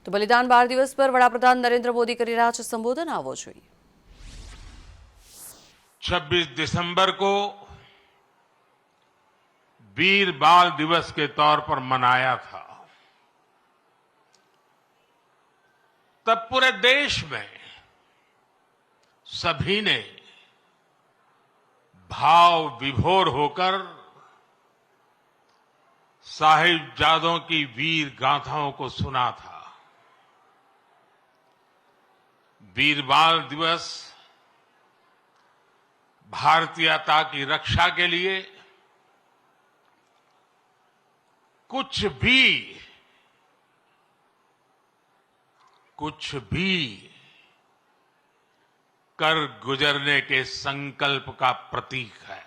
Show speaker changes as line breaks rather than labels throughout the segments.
તો બલિદાન બાળ દિવસ પર વડાપ્રધાન નરેન્દ્ર મોદી કરી રહ્યા છે સંબોધન, આવો જોઈએ।
26 दिसंबर को वीर बाल दिवस के तौर पर मनाया था। तब पूरे देश में सभी ने भाव विभोर होकर साहिबजादों की वीर गाथाओं को सुना था। वीर बाल दिवस भारतीयता की रक्षा के लिए कुछ भी कर गुजरने के संकल्प का प्रतीक है।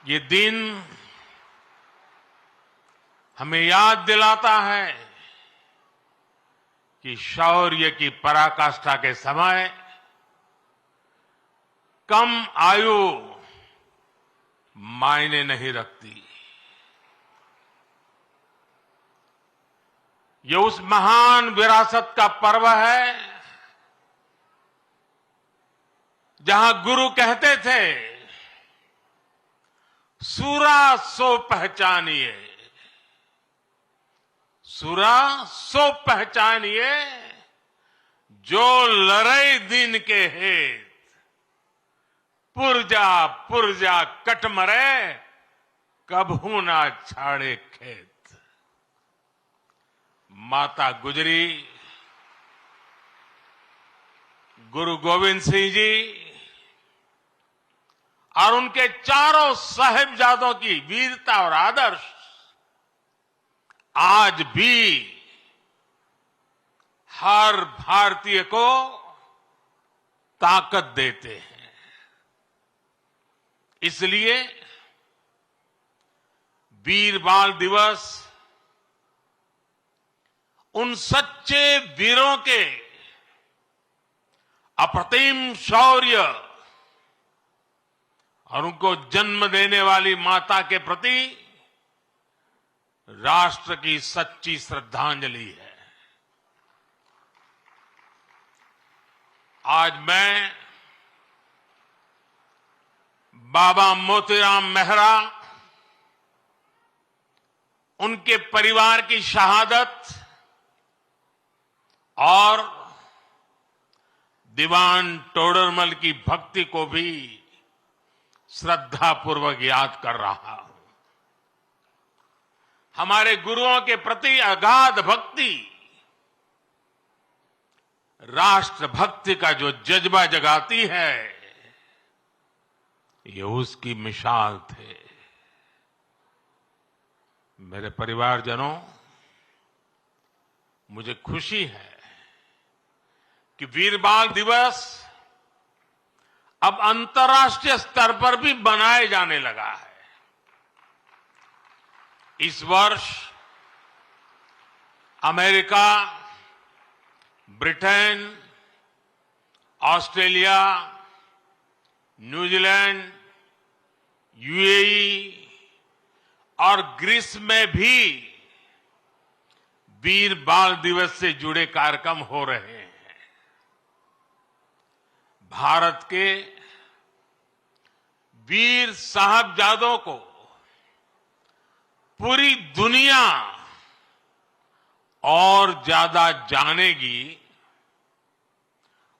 ये दिन हमें याद दिलाता है कि शौर्य की पराकाष्ठा के समय कम आयु मायने नहीं रखती। ये उस महान विरासत का पर्व है जहां गुरु कहते थे, सूरा सो पहचानिए, सूरा सो पहचानिए, जो लड़े दिन के हेत, पुरजा पुरजा कट मरे, कबहू ना छाड़े खेत। माता गुजरी, गुरु गोविंद सिंह जी और उनके चारों साहिबजादों की वीरता और आदर्श आज भी हर भारतीय को ताकत देते हैं। इसलिए वीर बाल दिवस उन सच्चे वीरों के अप्रतिम शौर्य और उनको जन्म देने वाली माता के प्रति राष्ट्र की सच्ची श्रद्धांजलि है। आज मैं बाबा मोतीराम मेहरा, उनके परिवार की शहादत और दीवान टोडरमल की भक्ति को भी श्रद्धापूर्वक याद कर रहा हूं। हमारे गुरुओं के प्रति अगाध भक्ति राष्ट्र भक्ति का जो जज्बा जगाती है, ये उसकी मिसाल थे। मेरे परिवारजनों, मुझे खुशी है कि वीर बाल दिवस अब अंतर्राष्ट्रीय स्तर पर भी मनाए जाने लगा है। इस वर्ष America, Britain, Australia, New Zealand, UAE और ग्रीस में भी वीर बाल दिवस से जुड़े कार्यक्रम हो रहे हैं। भारत के वीर साहबजादों को पूरी दुनिया और ज्यादा जानेगी,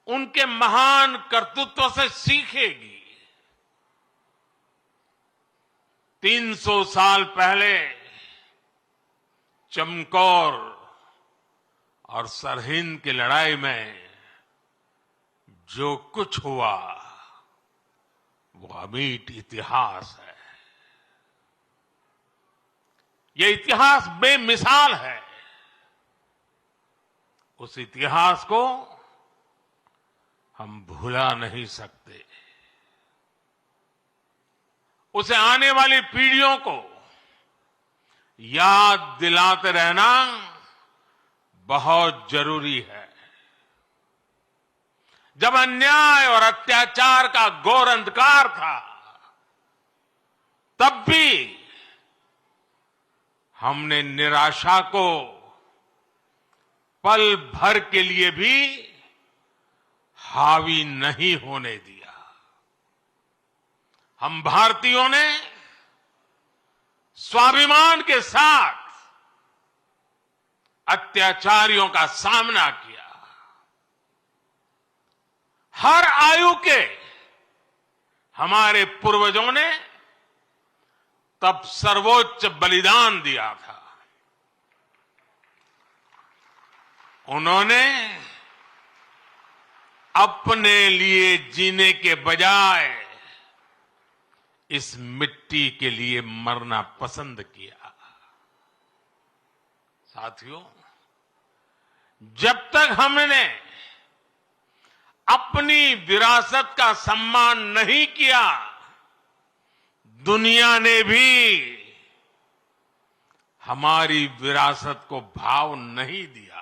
उनके महान कर्तृत्व से सीखेगी। 300 साल पहले चमकौर और सरहिंद की लड़ाई में जो कुछ हुआ वो अमिट इतिहास है। ये इतिहास बेमिसाल है। उस इतिहास को हम भुला नहीं सकते। उसे आने वाली पीढ़ियों को याद दिलाते रहना बहुत जरूरी है। जब अन्याय और अत्याचार का घोर अंधकार था, तब भी हमने निराशा को पल भर के लिए भी हावी नहीं होने दिया। हम भारतीयों ने स्वाभिमान के साथ अत्याचारियों का सामना किया। हर आयु के हमारे पूर्वजों ने तब सर्वोच्च बलिदान दिया था। उन्होंने अपने लिए जीने के बजाय इस मिट्टी के लिए मरना पसंद किया। साथियों, जब तक हमने अपनी विरासत का सम्मान नहीं किया, दुनिया ने भी हमारी विरासत को भाव नहीं दिया।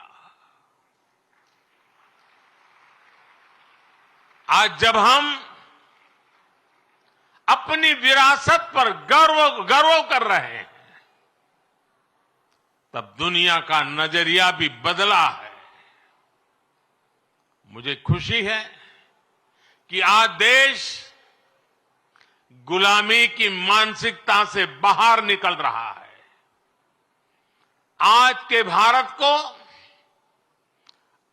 आज जब हम अपनी विरासत पर गर्व कर रहे हैं, तब दुनिया का नजरिया भी बदला है। मुझे खुशी है कि आज देश गुलामी की मानसिकता से बाहर निकल रहा है। आज के भारत को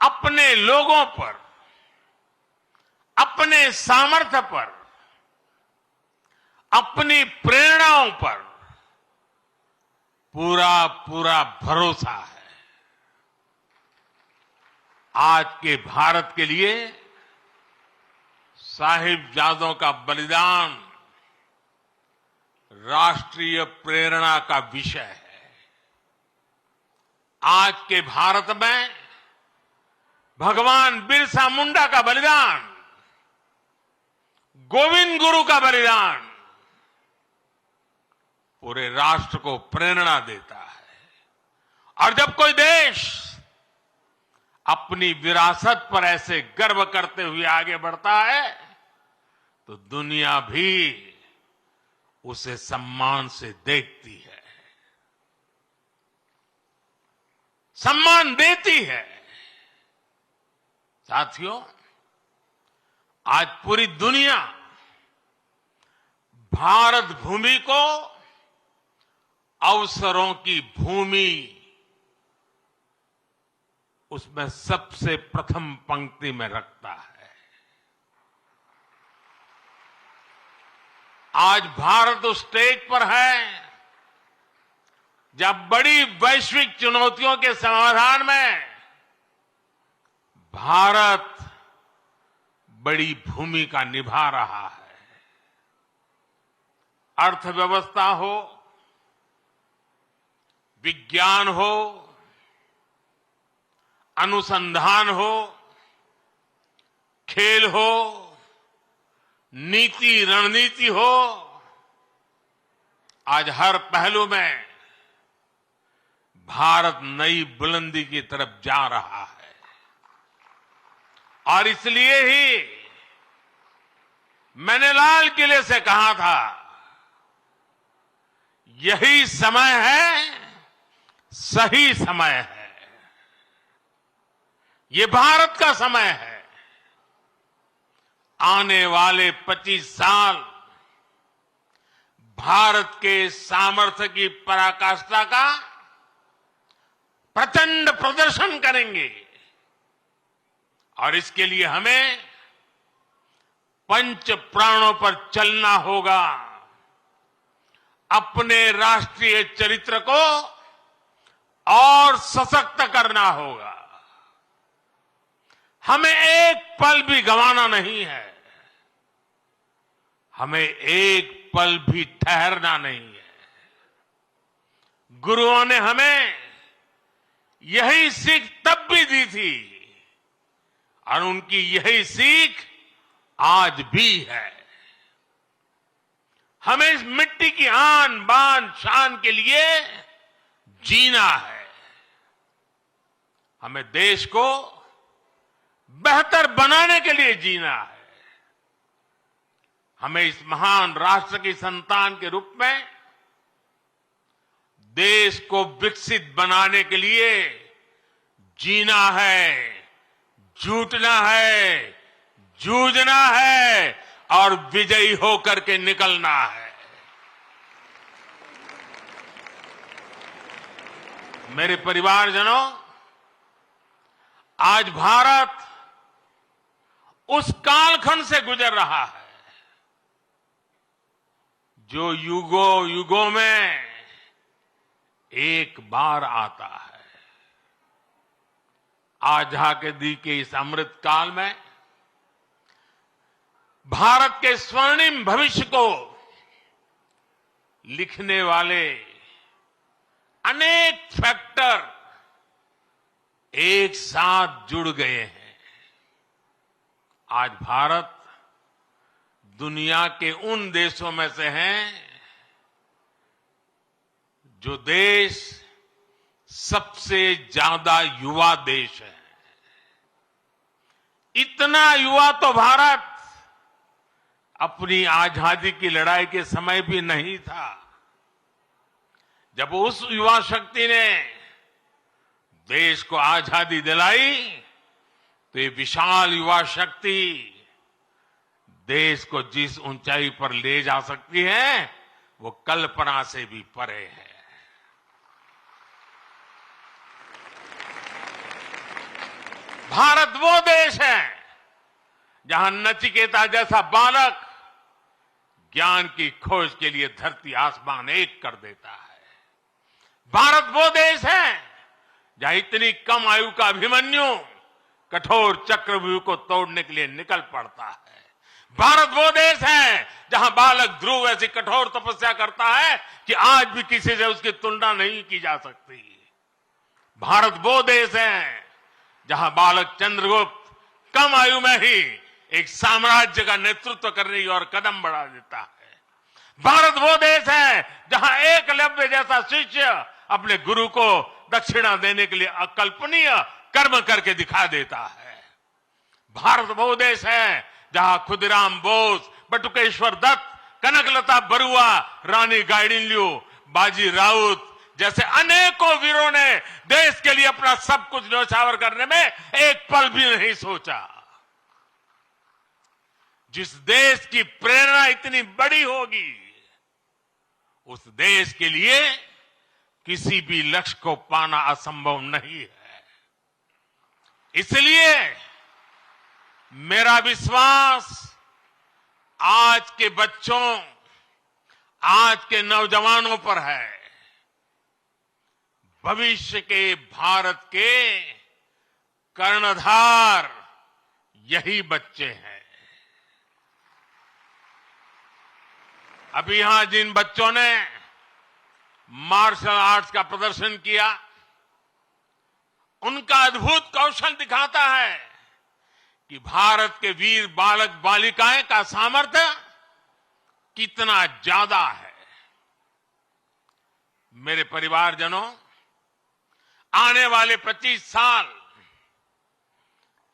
अपने लोगों पर, अपने सामर्थ्य पर, अपनी प्रेरणाओं पर पूरा भरोसा है। आज के भारत के लिए साहिबजादों का बलिदान राष्ट्रीय प्रेरणा का विषय है। आज के भारत में भगवान बिरसा मुंडा का बलिदान, गोविंद गुरु का बलिदान पूरे राष्ट्र को प्रेरणा देता है। और जब कोई देश अपनी विरासत पर ऐसे गर्व करते हुए आगे बढ़ता है, तो दुनिया भी उसे सम्मान से देखती है, सम्मान देती है। साथियों, आज पूरी दुनिया भारत भूमि को अवसरों की भूमि, उसमें सबसे प्रथम पंक्ति में रखता है। आज भारत उस स्टेज पर है जब बड़ी वैश्विक चुनौतियों के समाधान में भारत बड़ी भूमिका निभा रहा है। अर्थव्यवस्था हो, विज्ञान हो, अनुसंधान हो, खेल हो, नीति रणनीति हो, आज हर पहलू में भारत नई बुलंदी की तरफ जा रहा है। और इसलिए ही मैंने लाल किले से कहा था, यही समय है, सही समय है। ये भारत का समय है। आने वाले 25 साल भारत के सामर्थ्य की पराकाष्ठा का प्रचंड प्रदर्शन करेंगे। और इसके लिए हमें पंच प्राणों पर चलना होगा। अपने राष्ट्रीय चरित्र को और सशक्त करना होगा। हमें एक पल भी गंवाना नहीं है। हमें एक पल भी ठहरना नहीं है। गुरुओं ने हमें यही सीख तब भी दी थी और उनकी यही सीख आज भी है। हमें इस मिट्टी की आन बान शान के लिए जीना है। हमें देश को बेहतर बनाने के लिए जीना है। हमें इस महान राष्ट्र की संतान के रूप में देश को विकसित बनाने के लिए जीना है, जूटना है, जूझना है और विजयी होकर के निकलना है। मेरे परिवारजनों, आज भारत उस कालखंड से गुजर रहा है जो युगों युगों में एक बार आता है। आजादी के इस अमृत काल में भारत के स्वर्णिम भविष्य को लिखने वाले अनेक फैक्टर एक साथ जुड़ गए हैं। आज भारत दुनिया के उन देशों में से हैं जो देश सबसे ज्यादा युवा देश है। इतना युवा तो भारत अपनी आजादी की लड़ाई के समय भी नहीं था। जब उस युवा शक्ति ने देश को आजादी दिलाई तो ये विशाल युवा शक्ति देश को जिस ऊंचाई पर ले जा सकती है वो कल्पना से भी परे है। भारत वो देश है जहां नचिकेता जैसा बालक ज्ञान की खोज के लिए धरती आसमान एक कर देता है। भारत वो देश है जहां इतनी कम आयु का अभिमन्यु कठोर चक्रव्यूह को तोड़ने के लिए निकल पड़ता है। भारत वो देश है जहां बालक ध्रुव ऐसी कठोर तपस्या करता है कि आज भी किसी से उसकी तुलना नहीं की जा सकती। भारत वो देश है जहां बालक चंद्रगुप्त कम आयु में ही एक साम्राज्य का नेतृत्व करने की ओर कदम बढ़ा देता है। भारत वो देश है जहां एकलव्य जैसा शिष्य अपने गुरु को दक्षिणा देने के लिए अकल्पनीय कर्म करके दिखा देता है। भारत वो देश है जहां खुदीराम बोस, बटुकेश्वर दत्त, कनकलता बरुआ, रानी गाइडिनल्यू, बाजी राउत जैसे अनेकों वीरों ने देश के लिए अपना सब कुछ न्यौछावर करने में एक पल भी नहीं सोचा। जिस देश की प्रेरणा इतनी बड़ी होगी उस देश के लिए किसी भी लक्ष्य को पाना असंभव नहीं है। इसलिए मेरा विश्वास आज के बच्चों, आज के नौजवानों पर है। भविष्य के भारत के कर्णधार यही बच्चे हैं। अभी यहां जिन बच्चों ने मार्शल आर्ट्स का प्रदर्शन किया, उनका अद्भुत कौशल दिखाता है कि भारत के वीर बालक बालिकाएं का सामर्थ्य कितना ज्यादा है। मेरे परिवारजनों, आने वाले 25 साल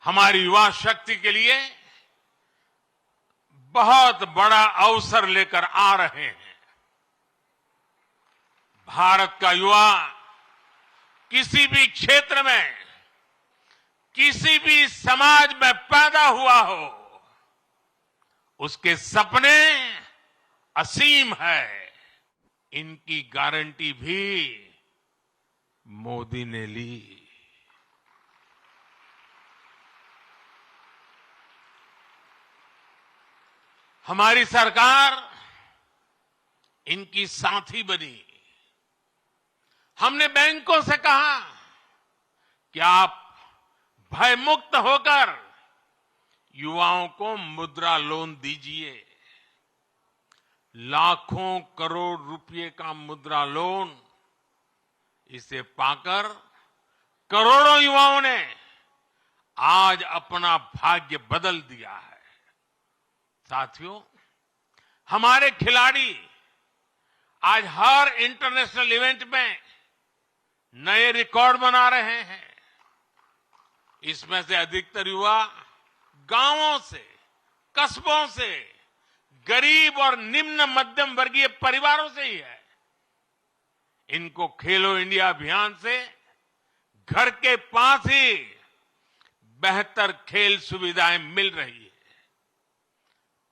हमारी युवा शक्ति के लिए बहुत बड़ा अवसर लेकर आ रहे हैं। भारत का युवा किसी भी क्षेत्र में, किसी भी समाज में पैदा हुआ हो, उसके सपने असीम है। इनकी गारंटी भी मोदी ने ली। हमारी सरकार इनकी साथी बनी। हमने बैंकों से कहा कि आप भयमुक्त होकर युवाओं को मुद्रा लोन दीजिए। लाखों करोड़ रुपए का मुद्रा लोन, इसे पाकर करोड़ों युवाओं ने आज अपना भाग्य बदल दिया है। साथियों, हमारे खिलाड़ी आज हर इंटरनेशनल इवेंट में नए रिकॉर्ड बना रहे हैं। इसमें से अधिकतर युवा गांवों से, कस्बों से, गरीब और निम्न मध्यम वर्गीय परिवारों से ही है। इनको खेलो इंडिया अभियान से घर के पास ही बेहतर खेल सुविधाएं मिल रही है।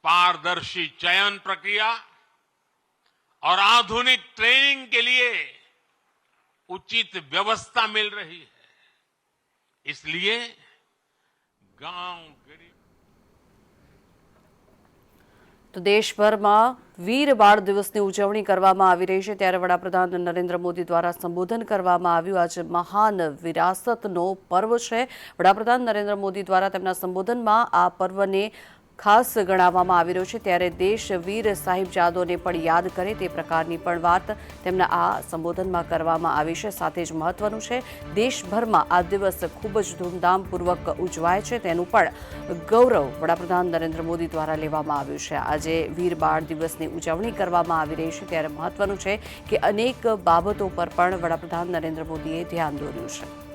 पारदर्शी चयन प्रक्रिया और आधुनिक ट्रेनिंग के लिए उचित व्यवस्था मिल रही है। इसलिए गांव गरीब
તો દેશભરમાં વીર બાળ દિવસની ઉજવણી કરવામાં આવી રહી છે, ત્યારે વડાપ્રધાન નરેન્દ્ર મોદી દ્વારા સંબોધન કરવામાં આવ્યું। આજે મહાન વિરાસતનો પર્વ છે। વડાપ્રધાન નરેન્દ્ર મોદી દ્વારા તેમના સંબોધનમાં આ પર્વને ખાસ ગણાવવામાં આવી રહ્યો છે, ત્યારે દેશ વીર સાહિબજાદોને પણ યાદ કરે તે પ્રકારની પણ વાત તેમના આ સંબોધનમાં કરવામાં આવી છે। સાથે જ મહત્વનું છે, દેશભરમાં આ દિવસ ખૂબ જ ધૂમધામપૂર્વક ઉજવાય છે તેનું પણ ગૌરવ વડાપ્રધાન નરેન્દ્ર મોદી દ્વારા લેવામાં આવ્યું છે। આજે વીર બાળ દિવસની ઉજવણી કરવામાં આવી રહી છે, ત્યારે મહત્વનું છે કે અનેક બાબતો પર પણ વડાપ્રધાન નરેન્દ્ર મોદીએ ધ્યાન દોર્યું છે।